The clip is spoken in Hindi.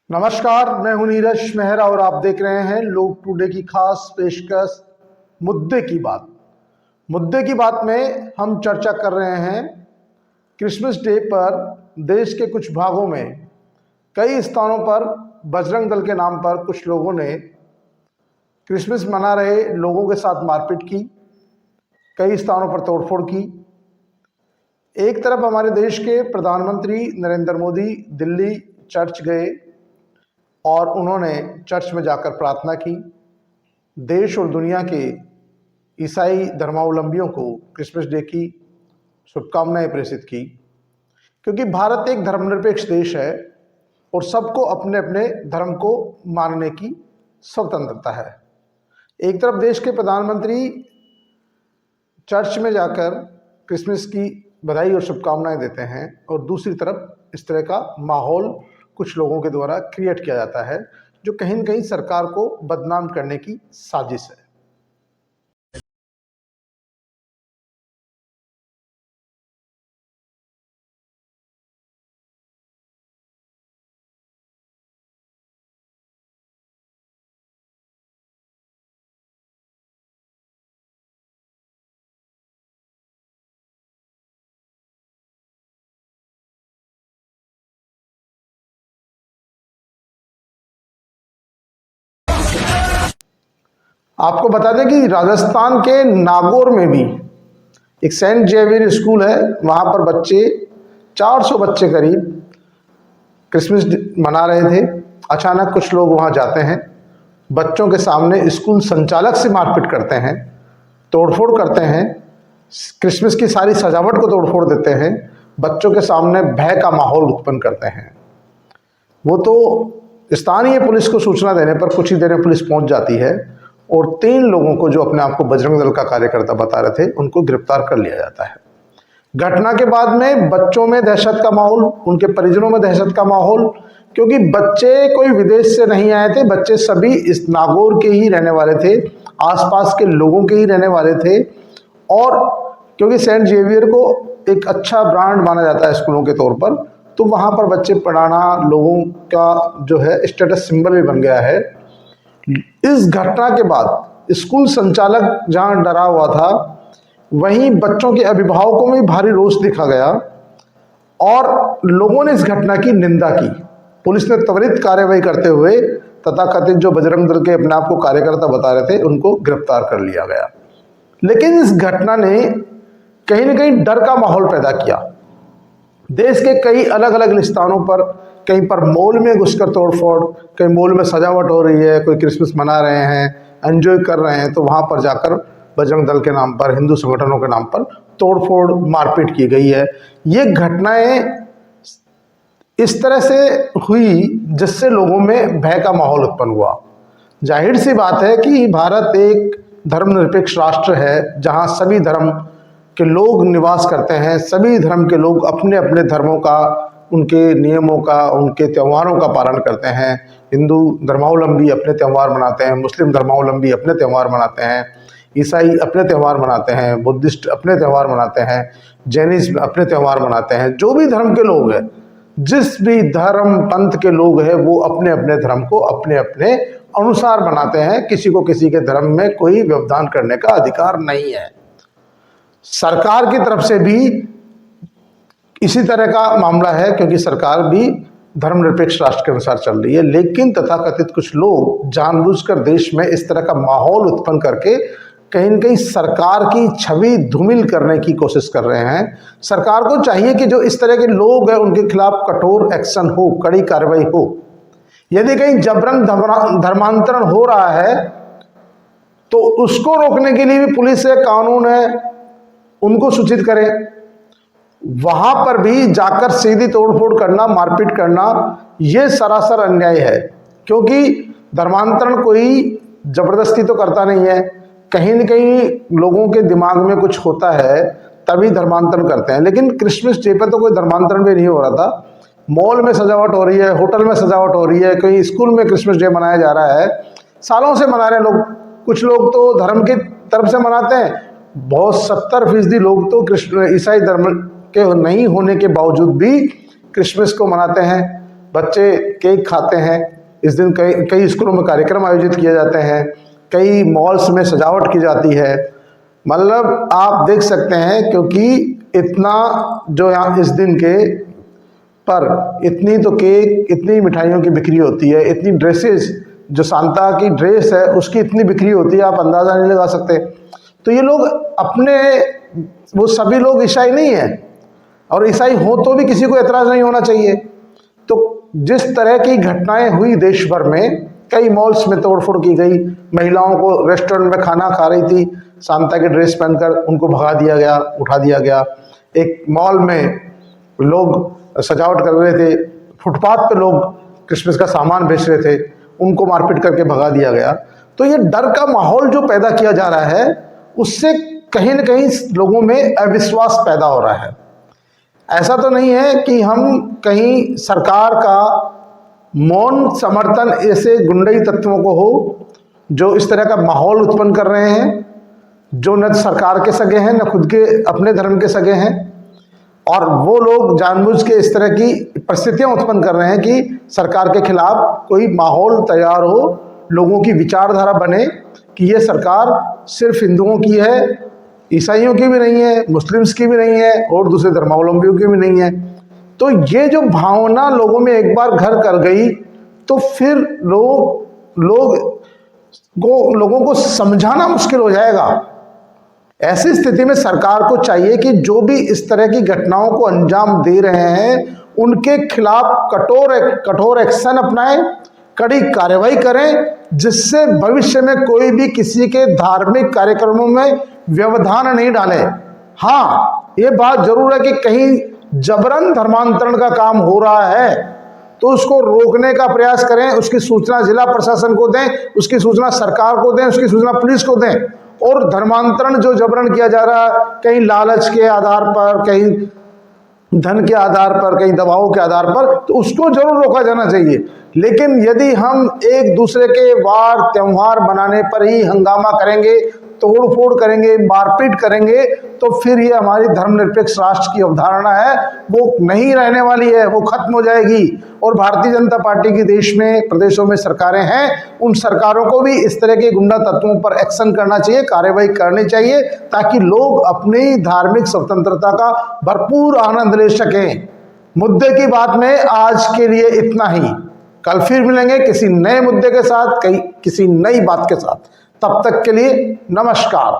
नमस्कार, मैं हूं नीरज मेहरा और आप देख रहे हैं लोग टुडे की खास पेशकश मुद्दे की बात। मुद्दे की बात में हम चर्चा कर रहे हैं क्रिसमस डे पर देश के कुछ भागों में कई स्थानों पर बजरंग दल के नाम पर कुछ लोगों ने क्रिसमस मना रहे लोगों के साथ मारपीट की, कई स्थानों पर तोड़फोड़ की। एक तरफ हमारे देश के प्रधानमंत्री नरेंद्र मोदी दिल्ली चर्च गए और उन्होंने चर्च में जाकर प्रार्थना की, देश और दुनिया के ईसाई धर्मावलंबियों को क्रिसमस डे की शुभकामनाएं प्रेषित की, क्योंकि भारत एक धर्मनिरपेक्ष देश है और सबको अपने अपने धर्म को मानने की स्वतंत्रता है। एक तरफ देश के प्रधानमंत्री चर्च में जाकर क्रिसमस की बधाई और शुभकामनाएं देते हैं और दूसरी तरफ इस तरह का माहौल कुछ लोगों के द्वारा क्रिएट किया जाता है जो कहीं न कहीं सरकार को बदनाम करने की साजिश है। आपको बता दें कि राजस्थान के नागौर में भी एक सेंट जेवियर स्कूल है, वहाँ पर बच्चे 400 बच्चे करीब क्रिसमस मना रहे थे। अचानक कुछ लोग वहाँ जाते हैं, बच्चों के सामने स्कूल संचालक से मारपीट करते हैं, तोड़फोड़ करते हैं, क्रिसमस की सारी सजावट को तोड़फोड़ देते हैं, बच्चों के सामने भय का माहौल उत्पन्न करते हैं। वो तो स्थानीय पुलिस को सूचना देने पर कुछ ही देर में पुलिस पहुंच जाती है और 3 लोगों को जो अपने आप को बजरंग दल का कार्यकर्ता बता रहे थे उनको गिरफ्तार कर लिया जाता है। घटना के बाद में बच्चों में दहशत का माहौल, उनके परिजनों में दहशत का माहौल, क्योंकि बच्चे कोई विदेश से नहीं आए थे, बच्चे सभी इस नागौर के ही रहने वाले थे, आसपास के लोगों के ही रहने वाले थे। और क्योंकि सेंट जेवियर को एक अच्छा ब्रांड माना जाता है स्कूलों के तौर पर, तो वहाँ पर बच्चे पढ़ाना लोगों का जो है स्टेटस सिंबल भी बन गया है। इस घटना के बाद स्कूल संचालक जहां डरा हुआ था, वहीं बच्चों के अभिभावकों में भारी रोष देखा गया और लोगों ने इस घटना की निंदा की। पुलिस ने त्वरित कार्रवाई करते हुए तथाकथित जो बजरंग दल के अपने आप को कार्यकर्ता बता रहे थे उनको गिरफ्तार कर लिया गया। लेकिन इस घटना ने कहीं न कहीं डर का माहौल पैदा किया। देश के कई अलग अलग स्थानों पर, कहीं पर मॉल में घुसकर तोड़फोड़, कहीं मॉल में सजावट हो रही है, कोई क्रिसमस मना रहे हैं, एंजॉय कर रहे हैं, तो वहाँ पर जाकर बजरंग दल के नाम पर, हिंदू संगठनों के नाम पर तोड़फोड़ मारपीट की गई है। ये घटनाएं इस तरह से हुई जिससे लोगों में भय का माहौल उत्पन्न हुआ। जाहिर सी बात है कि भारत एक धर्मनिरपेक्ष राष्ट्र है जहाँ सभी धर्म के लोग निवास करते हैं, सभी धर्म के लोग अपने अपने धर्मों का, उनके नियमों का, उनके त्योहारों का पालन करते हैं। हिंदू धर्मावलंबी अपने त्यौहार मनाते हैं, मुस्लिम धर्मावलंबी अपने त्यौहार मनाते हैं, ईसाई अपने त्यौहार मनाते हैं, बुद्धिस्ट अपने त्यौहार मनाते हैं, जैनिज्म अपने त्यौहार मनाते हैं। जो भी धर्म के लोग हैं, जिस भी धर्म पंथ के लोग हैं, वो अपने अपने धर्म को अपने अपने अनुसार मनाते हैं। किसी को किसी के धर्म में कोई व्यवधान करने का अधिकार नहीं है। सरकार की तरफ से भी इसी तरह का मामला है, क्योंकि सरकार भी धर्मनिरपेक्ष राष्ट्र के अनुसार चल रही है। लेकिन तथाकथित कुछ लोग जानबूझकर देश में इस तरह का माहौल उत्पन्न करके कहीं न कहीं सरकार की छवि धूमिल करने की कोशिश कर रहे हैं। सरकार को चाहिए कि जो इस तरह के लोग हैं उनके खिलाफ कठोर एक्शन हो, कड़ी कार्रवाई हो। यदि कहीं जबरन धर्मांतरण हो रहा है तो उसको रोकने के लिए भी पुलिस है, कानून है, उनको सूचित करें। वहां पर भी जाकर सीधी तोड़फोड़ करना, मारपीट करना, यह सरासर अन्याय है। क्योंकि धर्मांतरण कोई जबरदस्ती तो करता नहीं है, कहीं न कहीं लोगों के दिमाग में कुछ होता है तभी धर्मांतरण करते हैं। लेकिन क्रिसमस डे पर तो कोई धर्मांतरण भी नहीं हो रहा था। मॉल में सजावट हो रही है, होटल में सजावट हो रही है, कहीं स्कूल में क्रिसमस डे मनाया जा रहा है, सालों से मना रहे हैं लोग। कुछ लोग तो धर्म की तरफ से मनाते हैं, बहुत 70% लोग तो ईसाई धर्म के नहीं होने के बावजूद भी क्रिसमस को मनाते हैं। बच्चे केक खाते हैं। इस दिन कई स्कूलों में कार्यक्रम आयोजित किए जाते हैं, कई मॉल्स में सजावट की जाती है। मतलब आप देख सकते हैं, क्योंकि इतना जो यहाँ इस दिन के पर इतनी तो केक, इतनी मिठाइयों की बिक्री होती है, इतनी ड्रेसेस, जो सांता की ड्रेस है उसकी इतनी बिक्री होती है, आप अंदाज़ा नहीं लगा सकते। तो ये लोग अपने, वो सभी लोग ईसाई नहीं हैं, और ईसाई हो तो भी किसी को एतराज़ नहीं होना चाहिए। तो जिस तरह की घटनाएं हुई देश भर में, कई मॉल्स में तोड़फोड़ की गई, महिलाओं को रेस्टोरेंट में खाना खा रही थी सांता की ड्रेस पहनकर, उनको भगा दिया गया, उठा दिया गया। एक मॉल में लोग सजावट कर रहे थे, फुटपाथ पे लोग क्रिसमस का सामान बेच रहे थे, उनको मारपीट करके भगा दिया गया। तो ये डर का माहौल जो पैदा किया जा रहा है, उससे कहीं न कहीं लोगों में अविश्वास पैदा हो रहा है। ऐसा तो नहीं है कि हम कहीं सरकार का मौन समर्थन ऐसे गुंडई तत्वों को हो जो इस तरह का माहौल उत्पन्न कर रहे हैं, जो न सरकार के सगे हैं, न खुद के अपने धर्म के सगे हैं, और वो लोग जानबूझ के इस तरह की परिस्थितियां उत्पन्न कर रहे हैं कि सरकार के खिलाफ कोई माहौल तैयार हो, लोगों की विचारधारा बने कि ये सरकार सिर्फ हिंदुओं की है, ईसाइयों की भी नहीं है, मुस्लिम्स की भी नहीं है, और दूसरे धर्मावलंबियों की भी नहीं है। तो ये जो भावना लोगों में एक बार घर कर गई, तो फिर लोगों को समझाना मुश्किल हो जाएगा। ऐसी स्थिति में सरकार को चाहिए कि जो भी इस तरह की घटनाओं को अंजाम दे रहे हैं, उनके खिलाफ कठोर एक्शन अपनाएं, कड़ी कार्रवाई करें, जिससे भविष्य में कोई भी किसी के धार्मिक कार्यक्रमों में व्यवधान नहीं डाले। हाँ, ये बात जरूर है कि कहीं जबरन धर्मांतरण का काम हो रहा है तो उसको रोकने का प्रयास करें, उसकी सूचना जिला प्रशासन को दें, उसकी सूचना सरकार को दें, उसकी सूचना पुलिस को दें। और धर्मांतरण जो जबरन किया जा रहा है, कहीं लालच के आधार पर, कहीं धन के आधार पर, कहीं दबाव के आधार पर, तो उसको जरूर रोका जाना चाहिए। लेकिन यदि हम एक दूसरे के वार त्योहार मनाने पर ही हंगामा करेंगे, तोड़फोड़ करेंगे, मारपीट करेंगे, तो फिर ये हमारी धर्मनिरपेक्ष राष्ट्र की अवधारणा है, वो नहीं रहने वाली है, वो खत्म हो जाएगी। और भारतीय जनता पार्टी की देश में, प्रदेशों में सरकारें हैं, उन सरकारों को भी इस तरह के गुंडा तत्वों पर एक्शन करना चाहिए, कार्रवाई करनी चाहिए, ताकि लोग अपनी धार्मिक स्वतंत्रता का भरपूर आनंद ले सकें। मुद्दे की बात में आज के लिए इतना ही। कल फिर मिलेंगे किसी नए मुद्दे के साथ, किसी नई बात के साथ। तब तक के लिए नमस्कार।